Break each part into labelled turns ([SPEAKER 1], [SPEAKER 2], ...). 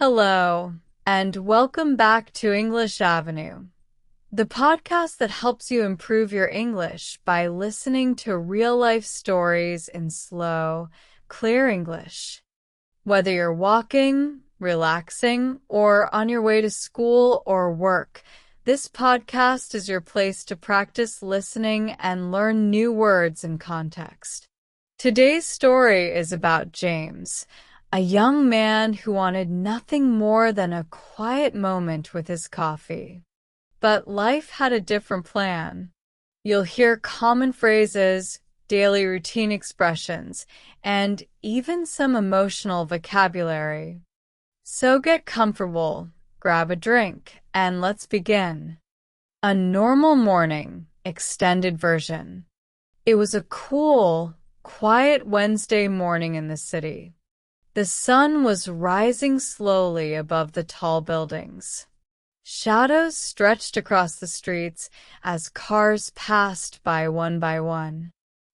[SPEAKER 1] Hello, and welcome back to English Avenue, the podcast that helps you improve your English by listening to real-life stories in slow, clear English. Whether you're walking, relaxing, or on your way to school or work, this podcast is your place to practice listening and learn new words in context. Today's story is about James, a young man who wanted nothing more than a quiet moment with his coffee. But life had a different plan. You'll hear common phrases, daily routine expressions, and even some emotional vocabulary. So get comfortable, grab a drink, and let's begin. A normal morning, extended version. It was a cool, quiet Wednesday morning in the city. The sun was rising slowly above the tall buildings. Shadows stretched across the streets as cars passed by one.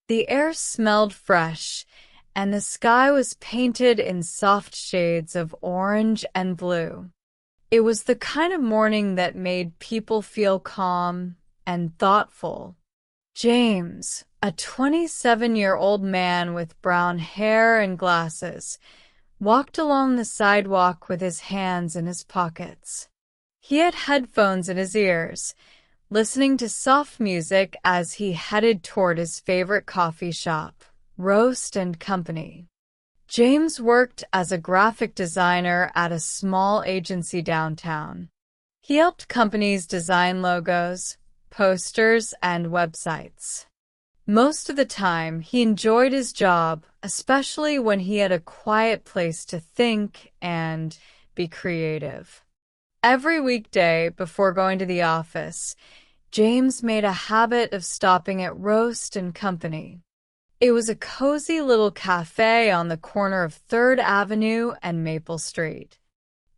[SPEAKER 1] The air smelled fresh, and the sky was painted in soft shades of orange and blue. It was the kind of morning that made people feel calm and thoughtful. James, a 27-year-old man with brown hair and glasses, walked along the sidewalk with his hands in his pockets. He had headphones in his ears, listening to soft music as he headed toward his favorite coffee shop, Roast and Company. James worked as a graphic designer at a small agency downtown. He helped companies design logos, posters, and websites. Most of the time, he enjoyed his job, especially when he had a quiet place to think and be creative. Every weekday before going to the office, James made a habit of stopping at Roast and Company. It was a cozy little cafe on the corner of 3rd Avenue and Maple Street.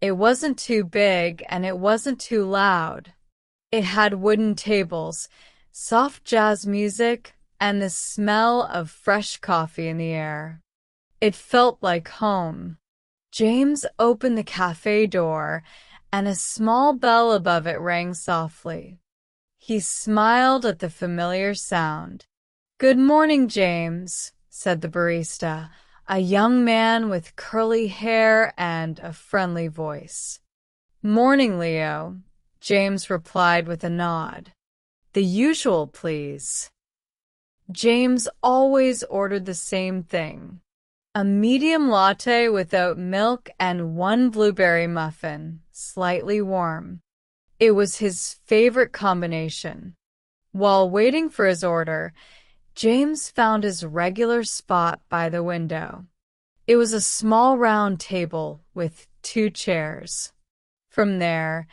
[SPEAKER 1] It wasn't too big and it wasn't too loud. It had wooden tables, soft jazz music, and the smell of fresh coffee in the air. It felt like home. James opened the cafe door, and a small bell above it rang softly. He smiled at the familiar sound. "Good morning, James," said the barista, a young man with curly hair and a friendly voice. "Morning, Leo," James replied with a nod. "The usual, please." James always ordered the same thing: a medium latte without milk and 1 blueberry muffin, slightly warm. It was his favorite combination. While waiting for his order, James found his regular spot by the window. It was a small round table with 2 chairs. From there,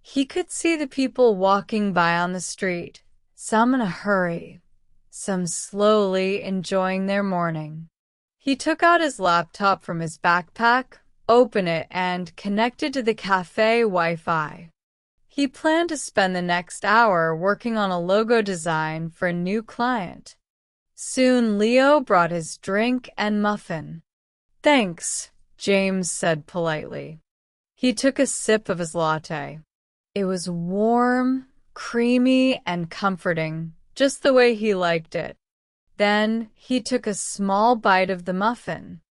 [SPEAKER 1] he could see the people walking by on the street, some in a hurry, some slowly enjoying their morning. He took out his laptop from his backpack, opened it, and connected to the cafe Wi-Fi. He planned to spend the next hour working on a logo design for a new client. Soon Leo brought his drink and muffin. "Thanks," James said politely. He took a sip of his latte. It was warm, creamy, and comforting, just the way he liked it. Then he took a small bite of the muffin.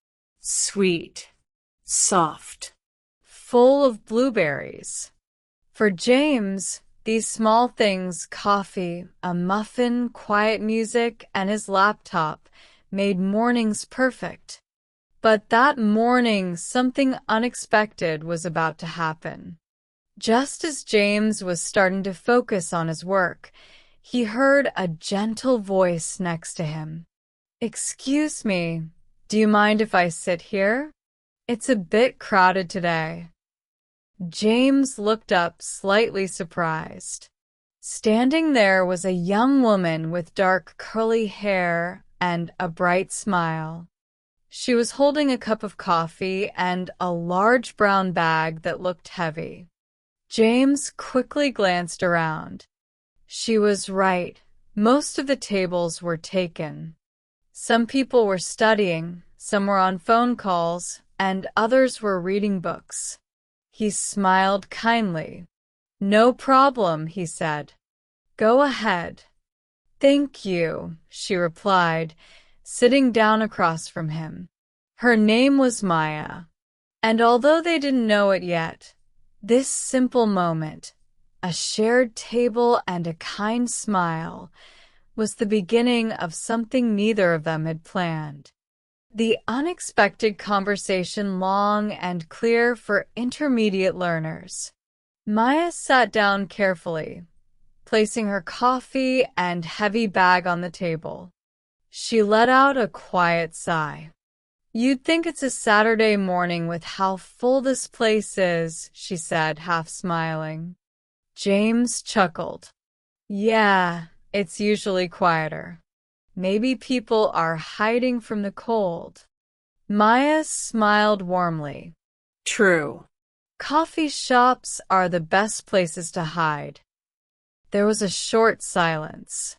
[SPEAKER 1] Sweet, soft, full of blueberries. For James, these small things, coffee, a muffin, quiet music, and his laptop, made mornings perfect. But that morning, something unexpected was about to happen. Just as James was starting to focus on his work, he heard a gentle voice next to him. "Excuse me, do you mind if I sit here? It's a bit crowded today." James looked up, slightly surprised. Standing there was a young woman with dark curly hair and a bright smile. She was holding a cup of coffee and a large brown bag that looked heavy. James quickly glanced around. She was right. Most of the tables were taken. Some people were studying, some were on phone calls, and others were reading books. He smiled kindly. "No problem," he said. "Go ahead." "Thank you," she replied, sitting down across from him. Her name was Maya, and although they didn't know it yet, this simple moment, a shared table and a kind smile, was the beginning of something neither of them had planned. The unexpected conversation, long and clear for intermediate learners. Maya sat down carefully, placing her coffee and heavy bag on the table. She let out a quiet sigh. "You'd think it's a Saturday morning with how full this place is," she said, half smiling. James chuckled. "Yeah, it's usually quieter. Maybe people are hiding from the cold." Maya smiled warmly.
[SPEAKER 2] True.
[SPEAKER 1] "Coffee shops are the best places to hide." There was a short silence.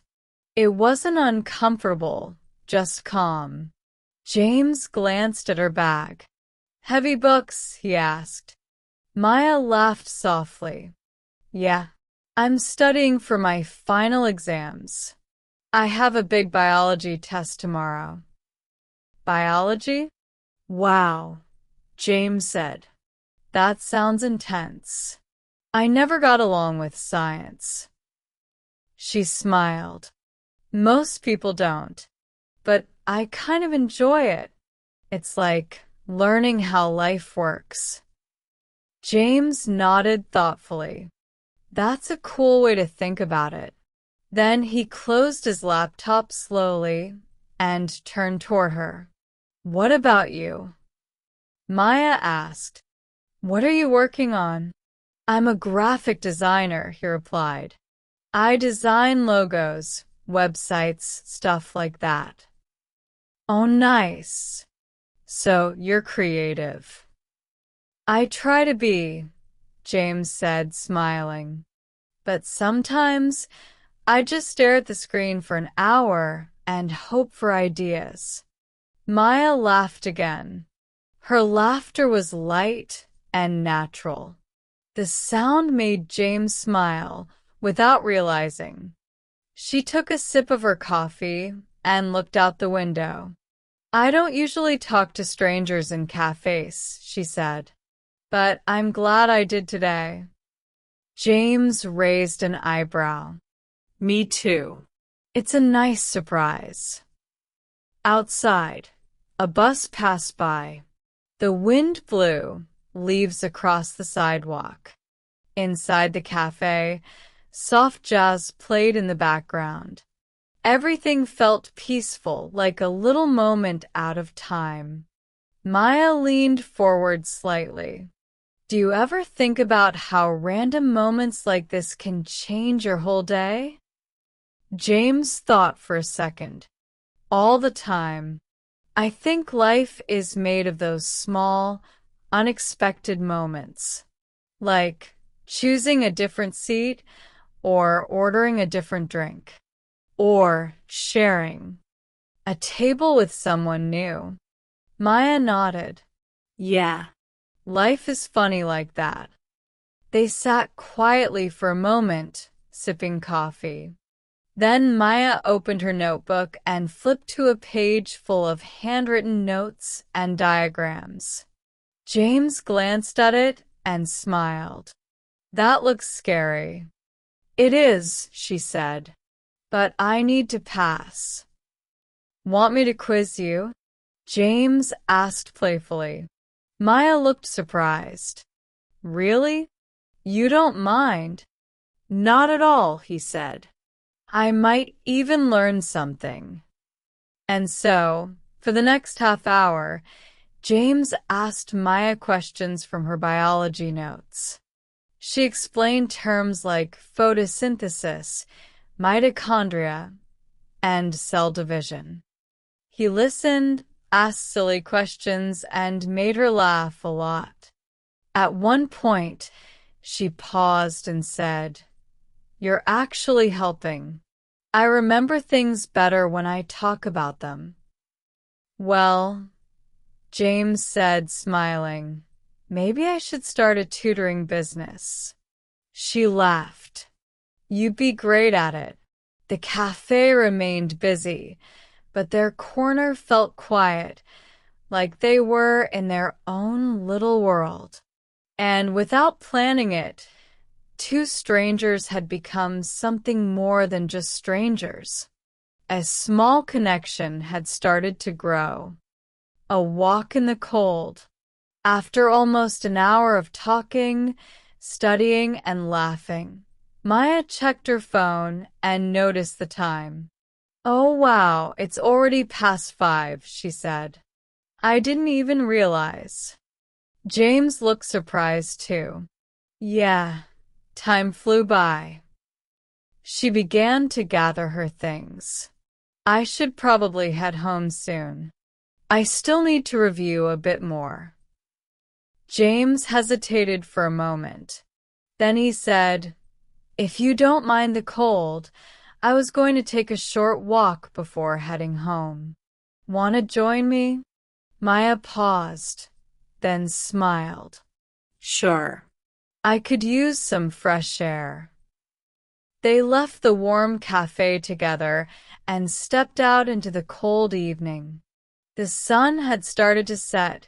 [SPEAKER 1] It wasn't uncomfortable, just calm. James glanced at her bag. "Heavy books?" he asked. Maya laughed softly. "Yeah, I'm studying for my final exams. I have a big biology test tomorrow." "Biology?" "Wow," James said. "That sounds intense. I never got along with science." She smiled. "Most people don't, but I kind of enjoy it. It's like learning how life works." James nodded thoughtfully. "That's a cool way to think about it." Then he closed his laptop slowly and turned toward her. "What about you?" Maya asked. "What are you working on?" "I'm a graphic designer," he replied. "I design logos, websites, stuff like that." "Oh, nice. So you're creative." "I try to be," James said, smiling. "But sometimes I just stare at the screen for an hour and hope for ideas." Maya laughed again. Her laughter was light and natural. The sound made James smile without realizing. She took a sip of her coffee and looked out the window. "I don't usually talk to strangers in cafes," she said, "but I'm glad I did today." James raised an eyebrow.
[SPEAKER 2] Me too.
[SPEAKER 1] "It's a nice surprise." Outside, a bus passed by. The wind blew leaves across the sidewalk. Inside the cafe, soft jazz played in the background. Everything felt peaceful, like a little moment out of time. Maya leaned forward slightly. "Do you ever think about how random moments like this can change your whole day?" James thought for a second. "All the time. I think life is made of those small, unexpected moments. Like choosing a different seat, or ordering a different drink, or sharing a table with someone new." Maya nodded.
[SPEAKER 2] Yeah.
[SPEAKER 1] "Life is funny like that." They sat quietly for a moment, sipping coffee. Then Maya opened her notebook and flipped to a page full of handwritten notes and diagrams. James glanced at it and smiled. "That looks scary." "It is," she said, "but I need to pass." "Want me to quiz you?" James asked playfully. Maya looked surprised. "Really? You don't mind?" "Not at all," he said. "I might even learn something." And so, for the next half hour, James asked Maya questions from her biology notes. She explained terms like photosynthesis, mitochondria, and cell division. He listened, asked silly questions, and made her laugh a lot. At one point, she paused and said, "You're actually helping. I remember things better when I talk about them." "Well," James said, smiling, Maybe I should start a tutoring business. She laughed. You'd be great at it. The cafe remained busy, but their corner felt quiet, like they were in their own little world. And without planning it, two strangers had become something more than just strangers. A small connection had started to grow. A walk in the cold. After almost an hour of talking, studying, and laughing, Maya checked her phone and noticed the time. Oh wow, it's already past 5, she said. I didn't even realize. James looked surprised too. Yeah, time flew by. She began to gather her things. I should probably head home soon. I still need to review a bit more. James hesitated for a moment. Then he said, If you don't mind the cold, I was going to take a short walk before heading home. Want to join me? Maya paused, then smiled.
[SPEAKER 2] Sure.
[SPEAKER 1] I could use some fresh air. They left the warm cafe together and stepped out into the cold evening. The sun had started to set,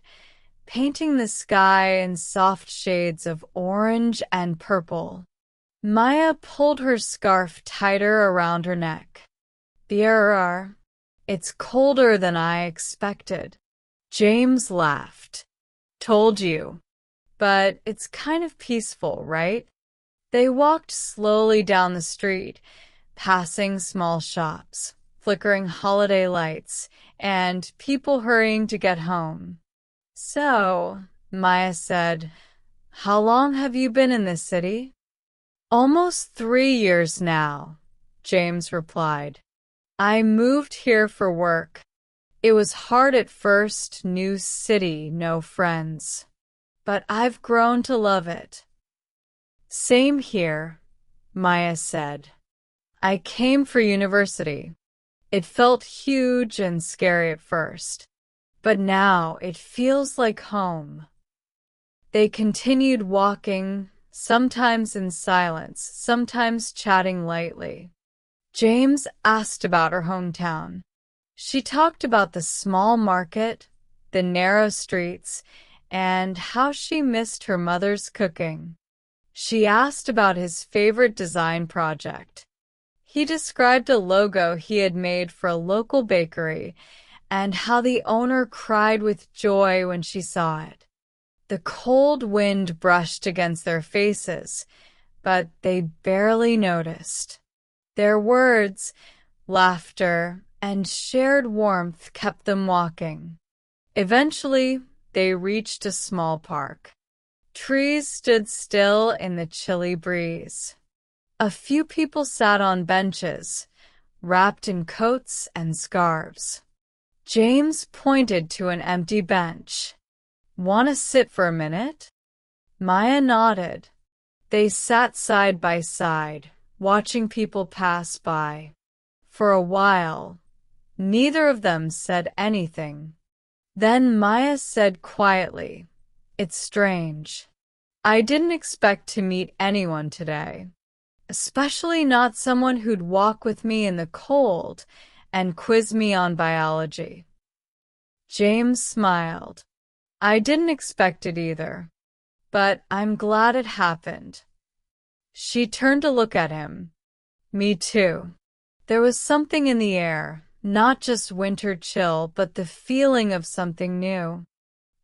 [SPEAKER 1] painting the sky in soft shades of orange and purple. Maya pulled her scarf tighter around her neck. It's colder than I expected. James laughed. Told you. But it's kind of peaceful, right? They walked slowly down the street, passing small shops, flickering holiday lights, and people hurrying to get home. So, Maya said, how long have you been in this city? Almost 3 years now, James replied. I moved here for work. It was hard at first, new city, no friends. But I've grown to love it. Same here, Maya said. I came for university. It felt huge and scary at first, but now it feels like home. They continued walking, sometimes in silence, sometimes chatting lightly. James asked about her hometown. She talked about the small market, the narrow streets, and how she missed her mother's cooking. She asked about his favorite design project. He described a logo he had made for a local bakery and how the owner cried with joy when she saw it. The cold wind brushed against their faces, but they barely noticed. Their words, laughter, and shared warmth kept them walking. Eventually, they reached a small park. Trees stood still in the chilly breeze. A few people sat on benches, wrapped in coats and scarves. James pointed to an empty bench. Want to sit for a minute? Maya nodded. They sat side by side, watching people pass by. For a while, neither of them said anything. Then Maya said quietly, It's strange. I didn't expect to meet anyone today, especially not someone who'd walk with me in the cold and quiz me on biology. James smiled. I didn't expect it either, but I'm glad it happened. She turned to look at him. Me too. There was something in the air, not just winter chill, but the feeling of something new.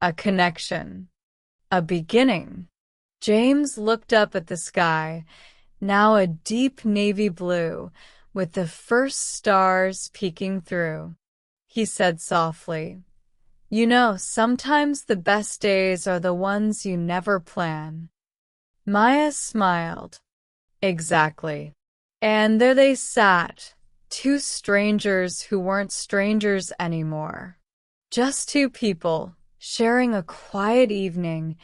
[SPEAKER 1] A connection. A beginning. James looked up at the sky, now a deep navy blue, with the first stars peeking through. He said softly, You know, sometimes the best days are the ones you never plan. Maya smiled. Exactly. And there they sat, two strangers who weren't strangers anymore. Just two people, sharing a quiet evening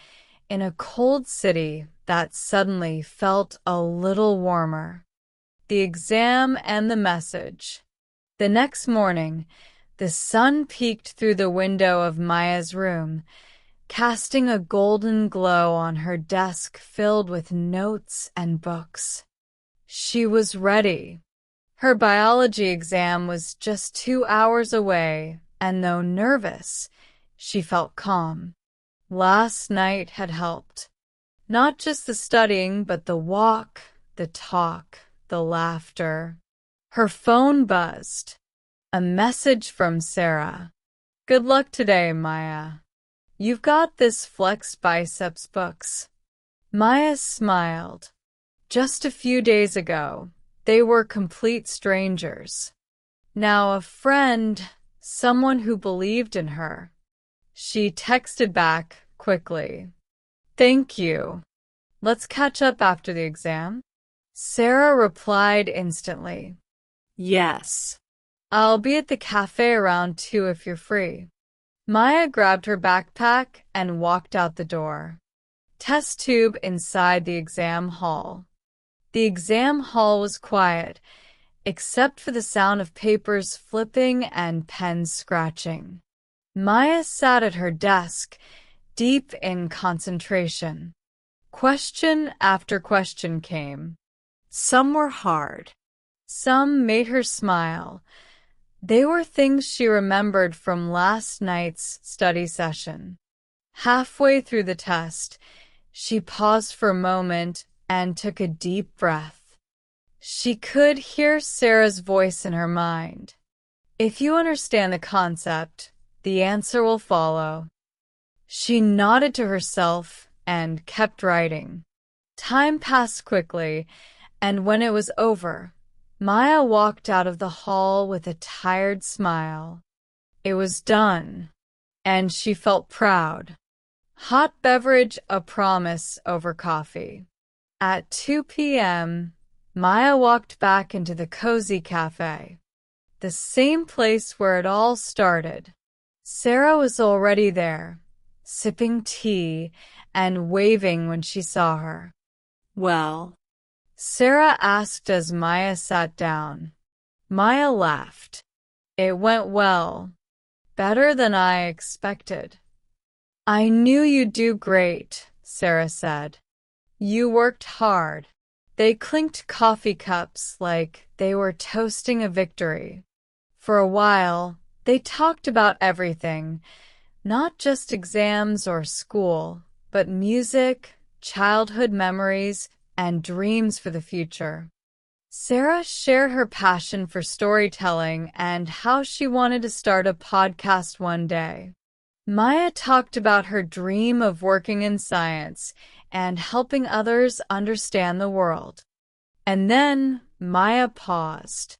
[SPEAKER 1] in a cold city that suddenly felt a little warmer. The exam and the message. The next morning, the sun peeked through the window of Maya's room, casting a golden glow on her desk filled with notes and books. She was ready. Her biology exam was just 2 hours away, and though nervous, she felt calm. Last night had helped. Not just the studying, but the walk, the talk, the laughter. Her phone buzzed. A message from Sara. Good luck today, Maya. You've got this Flex Biceps books. Maya smiled. Just a few days ago, they were complete strangers. Now a friend, someone who believed in her. She texted back quickly. Thank you. Let's catch up after the exam. Sara replied instantly.
[SPEAKER 2] Yes.
[SPEAKER 1] I'll be at the cafe around 2 if you're free. Maya grabbed her backpack and walked out the door. Test tube inside the exam hall. The exam hall was quiet, except for the sound of papers flipping and pens scratching. Maya sat at her desk, deep in concentration. Question after question came.
[SPEAKER 2] Some were hard.
[SPEAKER 1] Some made her smile. They were things she remembered from last night's study session. Halfway through the test, she paused for a moment and took a deep breath. She could hear Sara's voice in her mind. If you understand the concept, the answer will follow. She nodded to herself and kept writing. Time passed quickly, and when it was over, Maya walked out of the hall with a tired smile. It was done, and she felt proud. Hot beverage a promise over coffee. At 2 p.m., Maya walked back into the cozy cafe, the same place where it all started. Sara was already there, sipping tea and waving when she saw her.
[SPEAKER 2] Well,
[SPEAKER 1] Sara asked as Maya sat down. Maya laughed. It went well. Better than I expected. I knew you'd do great, Sara said. You worked hard. They clinked coffee cups like they were toasting a victory. For a while, they talked about everything, not just exams or school, but music, childhood memories, and dreams for the future. Sara shared her passion for storytelling and how she wanted to start a podcast one day. Maya talked about her dream of working in science and helping others understand the world. And then Maya paused.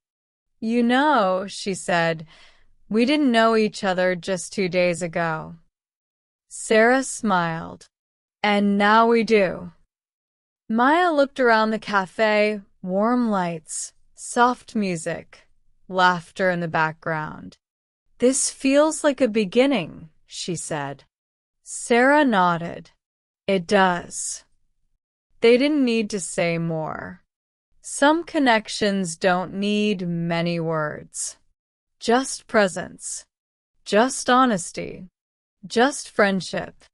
[SPEAKER 1] You know, she said, we didn't know each other just 2 days ago. Sara smiled. And now we do. Maya looked around the cafe, warm lights, soft music, laughter in the background. This feels like a beginning, she said. Sara nodded. It does. They didn't need to say more. Some connections don't need many words. Just presence. Just honesty. Just friendship.